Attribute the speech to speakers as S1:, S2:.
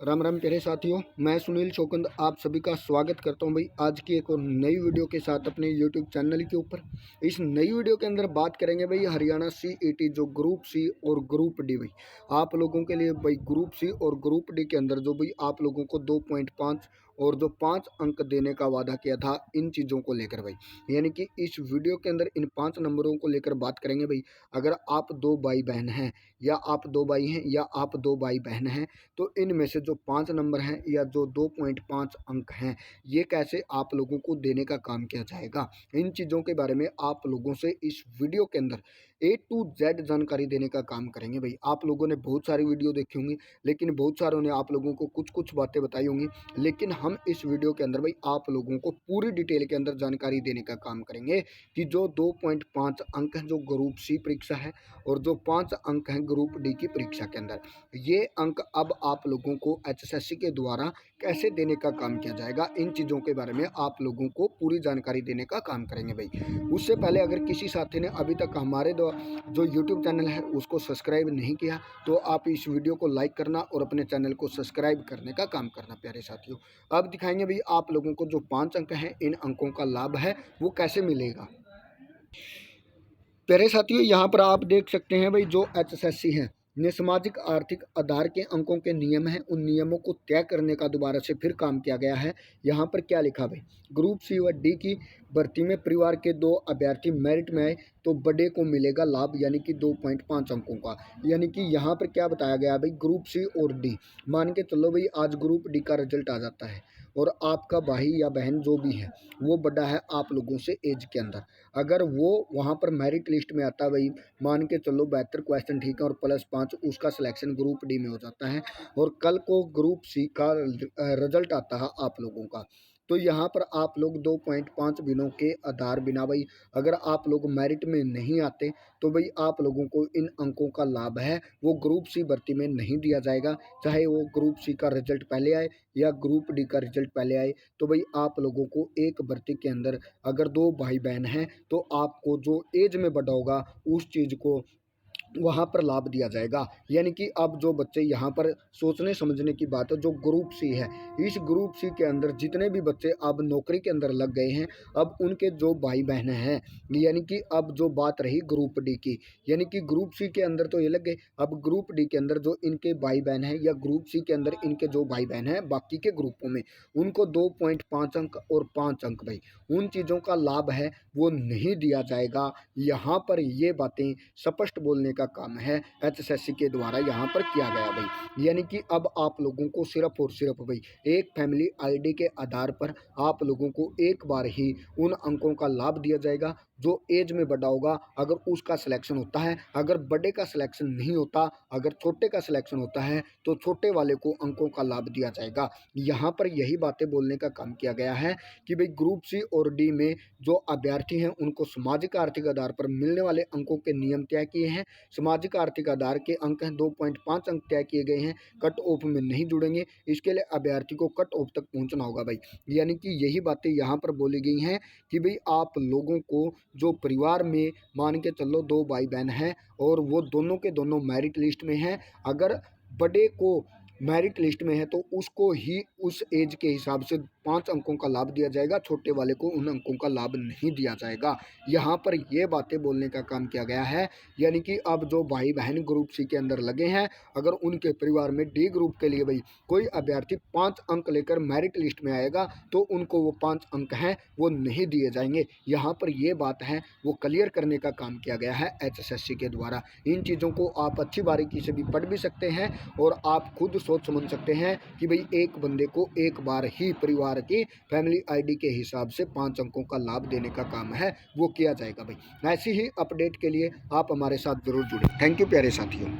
S1: राम राम प्यारे साथियों, मैं सुनील शोकंद आप सभी का स्वागत करता हूं भाई आज की एक और नई वीडियो के साथ अपने यूट्यूब चैनल के ऊपर। इस नई वीडियो के अंदर बात करेंगे भाई हरियाणा सीईटी जो ग्रुप सी और ग्रुप डी भाई आप लोगों के लिए भाई ग्रुप सी और ग्रुप डी के अंदर जो भाई आप लोगों को 2.5 और जो 5 अंक देने का वादा किया था इन चीज़ों को लेकर भाई, यानी कि इस वीडियो के अंदर इन 5 नंबरों को लेकर बात करेंगे भाई। अगर आप 2 भाई बहन हैं या आप 2 भाई हैं या आप 2 भाई बहन हैं तो इनमें से जो 5 नंबर हैं या जो 2.5 अंक हैं ये कैसे आप लोगों को देने का काम किया जाएगा, इन चीज़ों के बारे में आप लोगों से इस वीडियो के अंदर A to Z जानकारी देने का काम करेंगे भाई। आप लोगों ने बहुत सारी वीडियो देखी होंगी, लेकिन बहुत सारों ने आप लोगों को कुछ कुछ बातें बताई होंगी, लेकिन हम इस वीडियो के अंदर भाई आप लोगों को पूरी डिटेल के अंदर जानकारी देने का काम करेंगे कि जो 2.5 अंक हैं जो ग्रुप सी परीक्षा है और जो 5 अंक हैं ग्रुप डी की परीक्षा के अंदर, ये अंक अब आप लोगों को HSSC के द्वारा कैसे देने का काम किया जाएगा, इन चीज़ों के बारे में आप लोगों को पूरी जानकारी देने का काम करेंगे भाई। उससे पहले अगर किसी साथी ने अभी तक हमारे जो YouTube चैनल है उसको सब्सक्राइब नहीं किया तो आप इस वीडियो को लाइक करना और अपने चैनल को सब्सक्राइब करने का काम करना प्यारे साथियों। अब दिखाएंगे भाई आप लोगों को जो 5 अंक हैं इन अंकों का लाभ है वो कैसे मिलेगा। प्यारे साथियों, यहाँ पर आप देख सकते हैं भाई जो HSSC है ने सामाजिक आर्थिक आधार के अंकों के नियम हैं उन नियमों को तय करने का दोबारा से फिर काम किया गया है। यहाँ पर क्या लिखा भाई, ग्रुप सी व डी की भर्ती में परिवार के 2 अभ्यर्थी मेरिट में आए तो बड़े को मिलेगा लाभ, यानी कि 2.5 अंकों का। यानी कि यहाँ पर क्या बताया गया भाई, ग्रुप सी और डी मान के चलो भाई आज ग्रुप डी का रिजल्ट आ जाता है और आपका भाई या बहन जो भी है वो बड़ा है आप लोगों से एज के अंदर, अगर वो वहाँ पर मेरिट लिस्ट में आता है भाई, मान के चलो 72 क्वेश्चन ठीक है और +5 उसका सिलेक्शन ग्रुप डी में हो जाता है और कल को ग्रुप सी का रिजल्ट आता है आप लोगों का, तो यहाँ पर आप लोग 2.5 दिनों के आधार बिना भाई अगर आप लोग मेरिट में नहीं आते तो भाई आप लोगों को इन अंकों का लाभ है वो ग्रुप सी भर्ती में नहीं दिया जाएगा, चाहे वो ग्रुप सी का रिजल्ट पहले आए या ग्रुप डी का रिजल्ट पहले आए। तो भाई आप लोगों को एक भर्ती के अंदर अगर 2 भाई बहन हैं तो आपको जो एज में बड़ा होगा उस चीज़ को वहाँ पर लाभ दिया जाएगा। यानी कि अब जो बच्चे यहाँ पर सोचने समझने की बात है, जो ग्रुप सी है इस ग्रुप सी के अंदर जितने भी बच्चे अब नौकरी के अंदर लग गए हैं, अब उनके जो भाई बहन हैं, यानी कि अब जो बात रही ग्रुप डी की, यानी कि ग्रुप सी के अंदर तो ये लग गए, अब ग्रुप डी के अंदर जो इनके भाई बहन हैं या ग्रुप सी के अंदर इनके जो भाई बहन हैं बाकी के ग्रुपों में उनको 2.5 अंक और 5 अंक भाई उन चीज़ों का लाभ है वो नहीं दिया जाएगा। यहाँ पर ये बातें स्पष्ट बोलने का काम है HSSC के द्वारा यहाँ पर किया गया भाई। यानी कि अब आप लोगों को सिर्फ और सिर्फ भाई एक फैमिली आईडी के आधार पर आप लोगों को एक बार ही उन अंकों का लाभ दिया जाएगा जो एज में बड़ा होगा अगर उसका सिलेक्शन होता है, अगर बड़े का सिलेक्शन नहीं होता, अगर छोटे का सिलेक्शन होता है तो छोटे वाले को अंकों का लाभ दिया जाएगा। यहाँ पर यही बातें बोलने का काम किया गया है कि भाई ग्रुप सी और डी में जो अभ्यर्थी हैं उनको सामाजिक आर्थिक आधार पर मिलने वाले अंकों के नियम तय किए हैं। सामाजिक आर्थिक आधार के अंक हैं 2.5 अंक तय किए गए हैं, कट ऑफ में नहीं जुड़ेंगे, इसके लिए अभ्यर्थी को कट ऑफ तक पहुंचना होगा भाई। यानी कि यही बातें यहाँ पर बोली गई हैं कि भाई आप लोगों को जो परिवार में मान के चलो 2 भाई बहन हैं और वो दोनों के दोनों मेरिट लिस्ट में हैं, अगर बड़े को मेरिट लिस्ट में है तो उसको ही उस एज के हिसाब से 5 अंकों का लाभ दिया जाएगा, छोटे वाले को उन अंकों का लाभ नहीं दिया जाएगा। यहाँ पर ये बातें बोलने का काम किया गया है। यानी कि अब जो भाई बहन ग्रुप सी के अंदर लगे हैं अगर उनके परिवार में डी ग्रुप के लिए भाई कोई अभ्यर्थी 5 अंक लेकर मेरिट लिस्ट में आएगा तो उनको वो 5 अंक हैं वो नहीं दिए जाएंगे। यहाँ पर ये बात है वो क्लियर करने का काम किया गया है HSSC के द्वारा। इन चीज़ों को आप अच्छी बारीकी से भी पढ़ भी सकते हैं और आप खुद सोच समझ सकते हैं कि भाई एक बंदे को एक बार ही परिवार की फैमिली आईडी के हिसाब से 5 अंकों का लाभ देने का काम है वो किया जाएगा भाई। ऐसी ही अपडेट के लिए आप हमारे साथ जरूर जुड़े। थैंक यू प्यारे साथियों।